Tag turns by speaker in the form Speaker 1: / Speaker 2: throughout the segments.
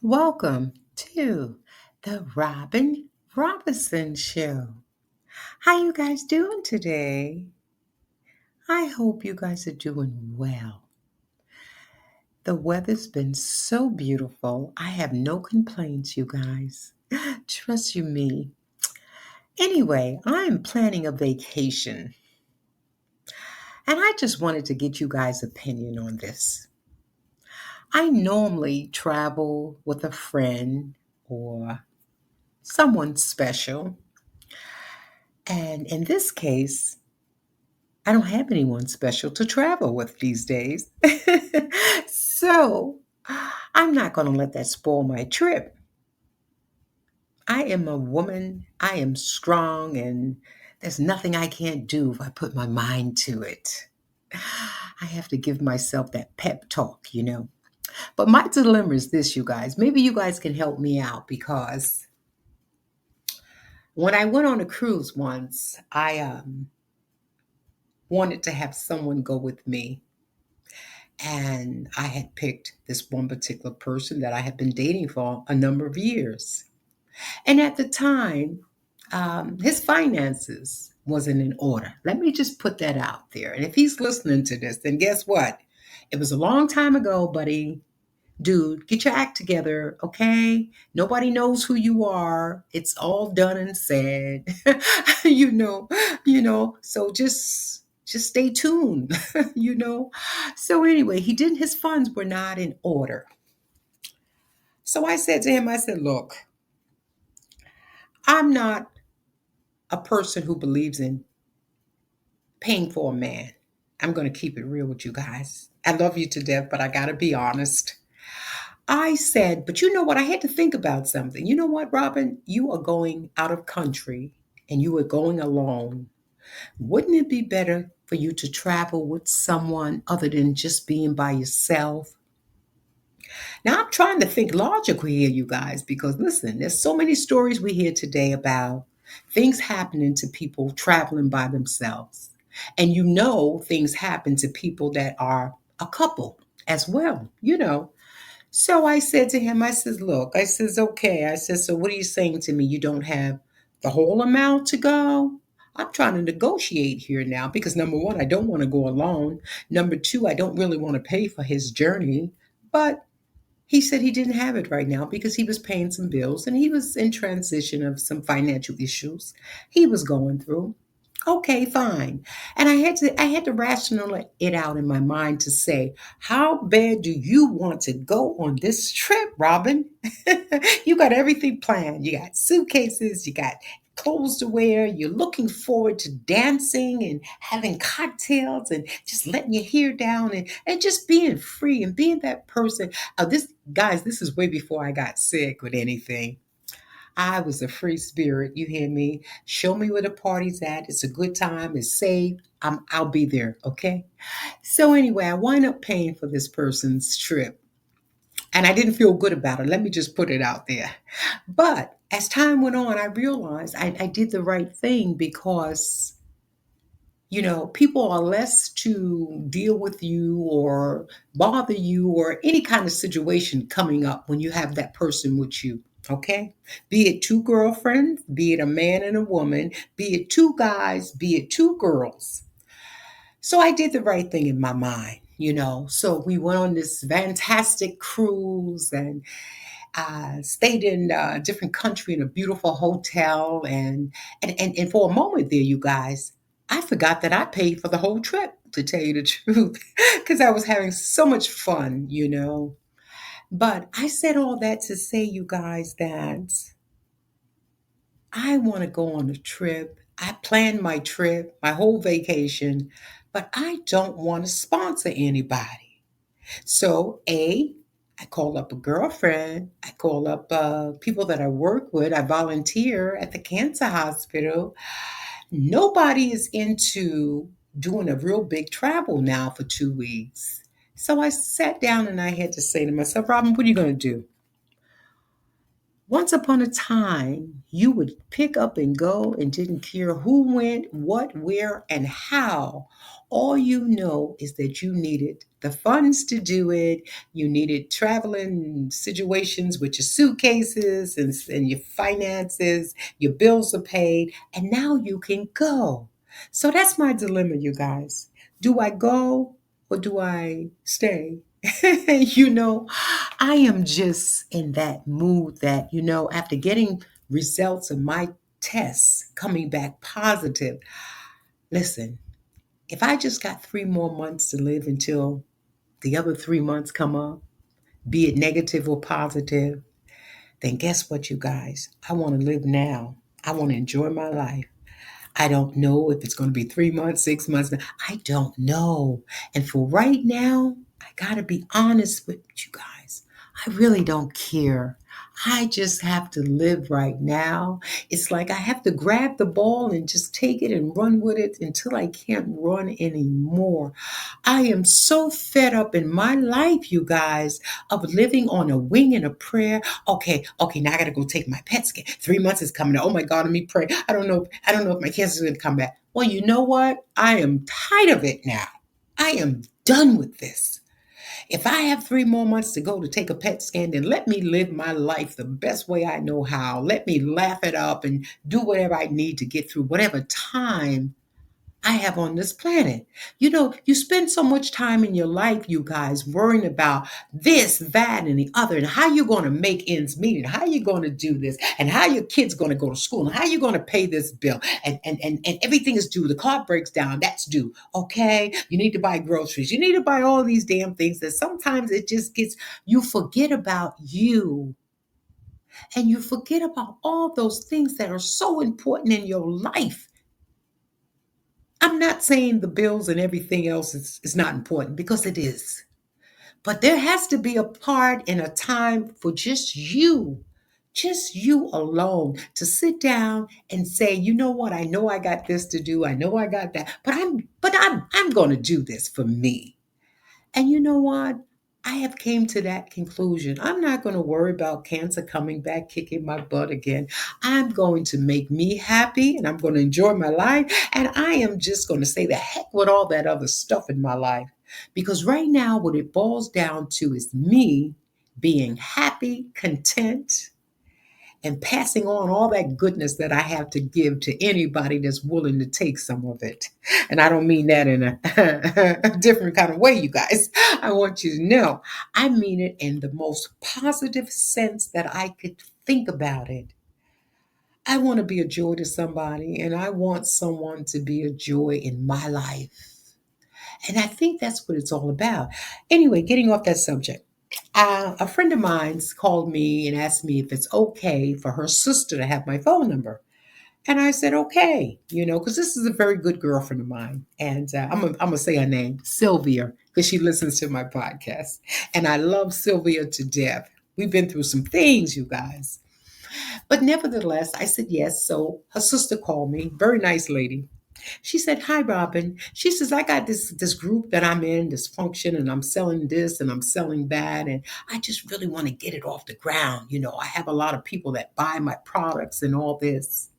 Speaker 1: Welcome to the Robin Robinson Show. How you guys doing today? I hope you guys are doing well. The weather's been so beautiful. I have no complaints, you guys. Trust you me. Anyway, I'm planning a vacation, and I just wanted to get you guys' opinion on this. I normally travel with a friend or someone special. And in this case, I don't have anyone special to travel with these days. So I'm not going to let that spoil my trip. I am a woman, I am strong, and there's nothing I can't do if I put my mind to it. I have to give myself that pep talk. But my dilemma is this, you guys. Maybe you guys can help me out because when I went on a cruise once, I wanted to have someone go with me. And I had picked this one particular person that I had been dating for a number of years. And at the time, his finances wasn't in order. Let me just put that out there. And if he's listening to this, then guess what? It was a long time ago, buddy. Dude, get your act together, okay? Nobody knows who you are. It's all done and said. you know, so just stay tuned, you know. So anyway, he didn't his funds were not in order. So I said to him, I said, "Look, I'm not a person who believes in paying for a man. I'm going to keep it real with you guys. I love you to death, but I got to be honest. I said, but you know what? I had to think about something. You know what, Robin? You are going out of country and you are going alone. Wouldn't it be better for you to travel with someone other than just being by yourself?" Now, I'm trying to think logically here, you guys, because listen, there's so many stories we hear today about things happening to people traveling by themselves. And things happen to people that are a couple as well. So I said to him, I says, "Look, I says, okay. I says, so what are you saying to me? You don't have the whole amount to go?" I'm trying to negotiate here now because number one, I don't want to go alone. Number two, I don't really want to pay for his journey. But he said he didn't have it right now because he was paying some bills and he was in transition of some financial issues he was going through. Okay, fine. And I had to rationalize it out in my mind to say, how bad do you want to go on this trip, Robin? You got everything planned. You got suitcases, you got clothes to wear, you're looking forward to dancing and having cocktails and just letting your hair down and just being free and being that person. This guys, this is way before I got sick with anything. I was a free spirit. You hear me? Show me where the party's at. It's a good time. It's safe. I'll be there. Okay. So anyway, I wind up paying for this person's trip, and I didn't feel good about it. Let me just put it out there. But as time went on, I realized I did the right thing because people are less to deal with you or bother you or any kind of situation coming up when you have that person with you. Okay? Be it two girlfriends, be it a man and a woman, be it two guys, be it two girls. So I did the right thing in my mind. So we went on this fantastic cruise and stayed in a different country in a beautiful hotel. And for a moment there, you guys, I forgot that I paid for the whole trip, to tell you the truth, because I was having so much fun. But I said all that to say, you guys, that I want to go on a trip. I planned my trip, my whole vacation, but I don't want to sponsor anybody. So, I call up a girlfriend. I call up people that I work with. I volunteer at the cancer hospital. Nobody is into doing a real big travel now for 2 weeks. So I sat down and I had to say to myself, Robin, what are you going to do? Once upon a time, you would pick up and go and didn't care who went, what, where, and how. All you know is that you needed the funds to do it. You needed traveling situations with your suitcases and your finances. Your bills are paid, and now you can go. So that's my dilemma, you guys. Do I go or do I stay? you know, I am just in that mood that, after getting results of my tests coming back positive, listen, if I just got 3 more months to live until the other 3 months come up, be it negative or positive, then guess what, you guys? I want to live now. I want to enjoy my life. I don't know if it's going to be 3 months, 6 months. I don't know. And for right now, I got to be honest with you guys. I really don't care. I just have to live right now. It's like I have to grab the ball and just take it and run with it until I can't run anymore. I am so fed up in my life, you guys, of living on a wing and a prayer. Okay, now I gotta go take my PET scan. 3 months is coming. Oh my God, let me pray. I don't know if my cancer is gonna come back. Well, you know what? I am tired of it now. I am done with this. If I have 3 more months to go to take a PET scan, then let me live my life the best way I know how. Let me laugh it up and do whatever I need to get through whatever time I have on this planet. You spend so much time in your life, you guys, worrying about this, that, and the other, and how you're going to make ends meet, and how you're going to do this, and how your kid's going to go to school, and how you're going to pay this bill, and everything is due. The car breaks down, that's due. Okay, you need to buy groceries. You need to buy all these damn things that sometimes it just gets, you forget about you. And you forget about all those things that are so important in your life. I'm not saying the bills and everything else is not important because it is. But there has to be a part and a time for just you alone to sit down and say, you know what, I know I got this to do, I know I got that, but I'm going to do this for me. And you know what? I have came to that conclusion. I'm not going to worry about cancer coming back, kicking my butt again. I'm going to make me happy and I'm going to enjoy my life. And I am just going to say the heck with all that other stuff in my life. Because right now, what it boils down to is me being happy, content, and passing on all that goodness that I have to give to anybody that's willing to take some of it. And I don't mean that in a different kind of way, you guys. I want you to know I mean it in the most positive sense that I could think about it. I want to be a joy to somebody, and I want someone to be a joy in my life. And I think that's what it's all about. Anyway, getting off that subject. A friend of mine's called me and asked me if it's okay for her sister to have my phone number. And I said, okay, because this is a very good girlfriend of mine. And I'm going to say her name, Sylvia, because she listens to my podcast. And I love Sylvia to death. We've been through some things, you guys. But nevertheless, I said yes. So her sister called me, very nice lady. She said, "Hi, Robin." She says, "I got this group that I'm in, this function, and I'm selling this and I'm selling that, and I just really want to get it off the ground. I have a lot of people that buy my products and all this."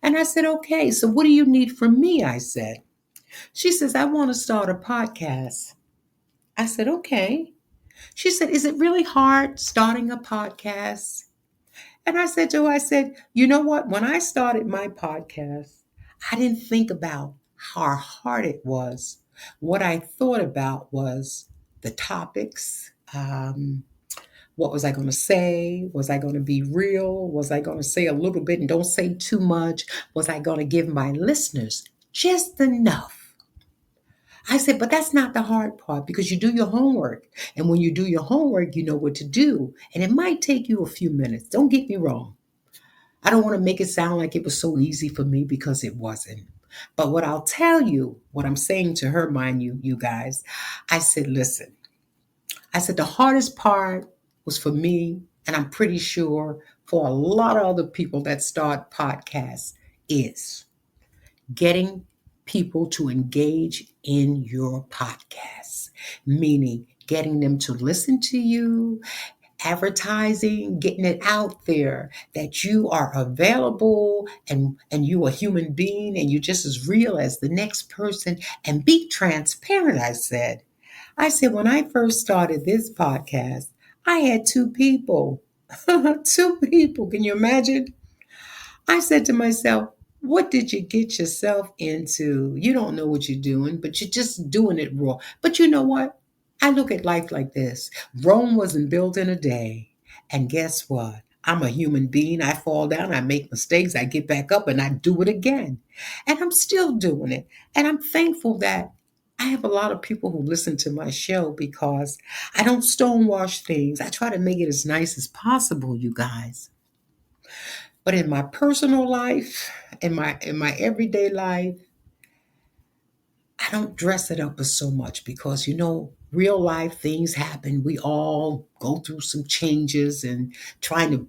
Speaker 1: And I said, "Okay, so what do you need from me?" I said. She says, "I want to start a podcast." I said, "Okay." She said, "Is it really hard starting a podcast?" And I said to her, I said, "You know what? When I started my podcast, I didn't think about how hard it was. What I thought about was the topics. What was I going to say? Was I going to be real? Was I going to say a little bit and don't say too much? Was I going to give my listeners just enough?" I said, "But that's not the hard part because you do your homework. And when you do your homework, you know what to do. And it might take you a few minutes. Don't get me wrong. I don't want to make it sound like it was so easy for me because it wasn't. But what I'll tell you, what I'm saying to her, mind you, you guys, I said, listen, I said, the hardest part was for me, and I'm pretty sure for a lot of other people that start podcasts, is getting people to engage in your podcasts, meaning getting them to listen to you, advertising, getting it out there that you are available and you a human being and you're just as real as the next person and be transparent, I said. I said, when I first started this podcast, I had two people. Two people. Can you imagine? I said to myself, what did you get yourself into? You don't know what you're doing, but you're just doing it raw. But you know what? I look at life like this. Rome wasn't built in a day. And guess what? I'm a human being. I fall down, I make mistakes, I get back up, and I do it again. And I'm still doing it. And I'm thankful that I have a lot of people who listen to my show because I don't stonewash things. I try to make it as nice as possible, you guys. But in my personal life, in my everyday life, I don't dress it up as so much because real life things happen. We all go through some changes and trying to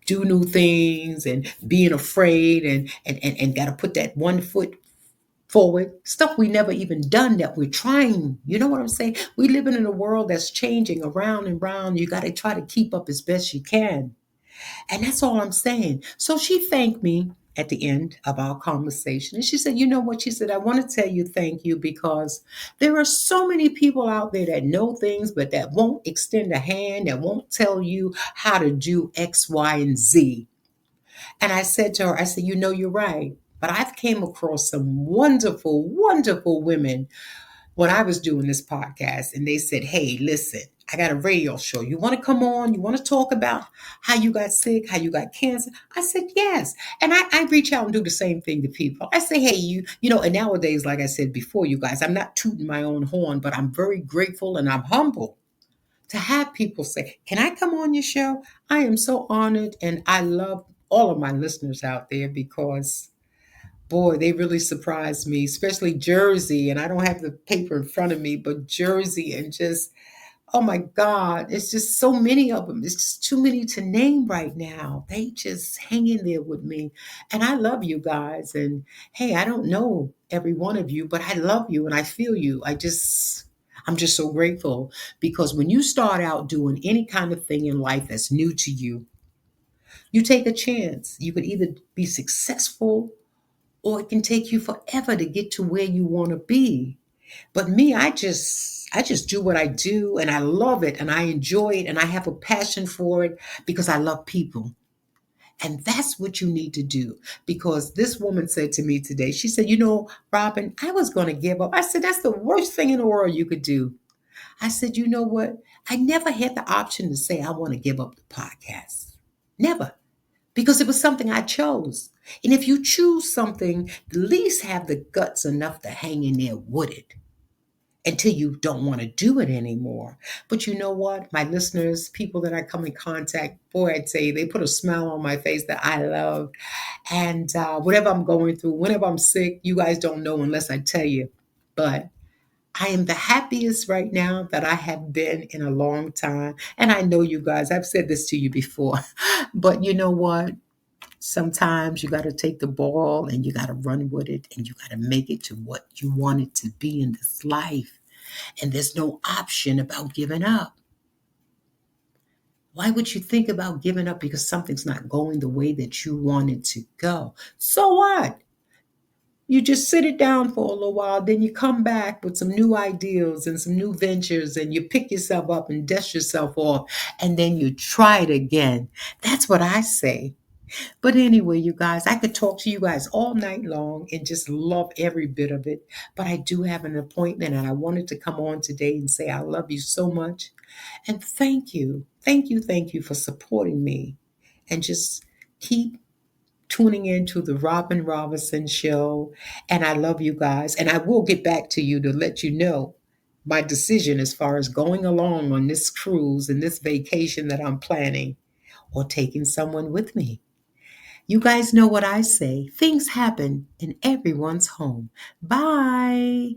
Speaker 1: do new things and being afraid and got to put that one foot forward. Stuff we never even done that we're trying. You know what I'm saying? We living in a world that's changing around and around. You got to try to keep up as best you can. And that's all I'm saying. So she thanked me at the end of our conversation. And she said, you know what? She said, I want to tell you thank you because there are so many people out there that know things, but that won't extend a hand, that won't tell you how to do X, Y, and Z. And I said to her, I said, you're right. But I've came across some wonderful, wonderful women when I was doing this podcast, and they said, hey, listen, I got a radio show. You want to come on? You want to talk about how you got sick, how you got cancer? I said, yes. And I reach out and do the same thing to people. I say, hey, and nowadays, like I said before, you guys, I'm not tooting my own horn, but I'm very grateful and I'm humble to have people say, can I come on your show? I am so honored, and I love all of my listeners out there because boy, they really surprised me, especially Jersey. And I don't have the paper in front of me, but Jersey and just, oh my God, it's just so many of them. It's just too many to name right now. They just hang in there with me. And I love you guys. And hey, I don't know every one of you, but I love you and I feel you. I'm just so grateful because when you start out doing any kind of thing in life that's new to you, you take a chance. You could either be successful or it can take you forever to get to where you want to be. But me, I just do what I do and I love it and I enjoy it and I have a passion for it because I love people. And that's what you need to do. Because this woman said to me today, she said, Robin, I was going to give up. I said, that's the worst thing in the world you could do. I said, you know what? I never had the option to say I want to give up the podcast. Never, because it was something I chose. And if you choose something, at least have the guts enough to hang in there with it until you don't want to do it anymore. But you know what? My listeners, people that I come in contact, boy, I'd say they put a smile on my face that I love. And whatever I'm going through, whenever I'm sick, you guys don't know unless I tell you. But I am the happiest right now that I have been in a long time. And I know you guys, I've said this to you before, but you know what? Sometimes you got to take the ball and you got to run with it and you got to make it to what you want it to be in this life. And there's no option about giving up. Why would you think about giving up because something's not going the way that you want it to go? So what? You just sit it down for a little while, then you come back with some new ideas and some new ventures, and you pick yourself up and dust yourself off, and then you try it again. That's what I say. But anyway, you guys, I could talk to you guys all night long and just love every bit of it. But I do have an appointment and I wanted to come on today and say I love you so much. And thank you. Thank you. Thank you for supporting me. And just keep tuning into the Robin Robinson Show. And I love you guys. And I will get back to you to let you know my decision as far as going along on this cruise and this vacation that I'm planning or taking someone with me. You guys know what I say. Things happen in everyone's home. Bye.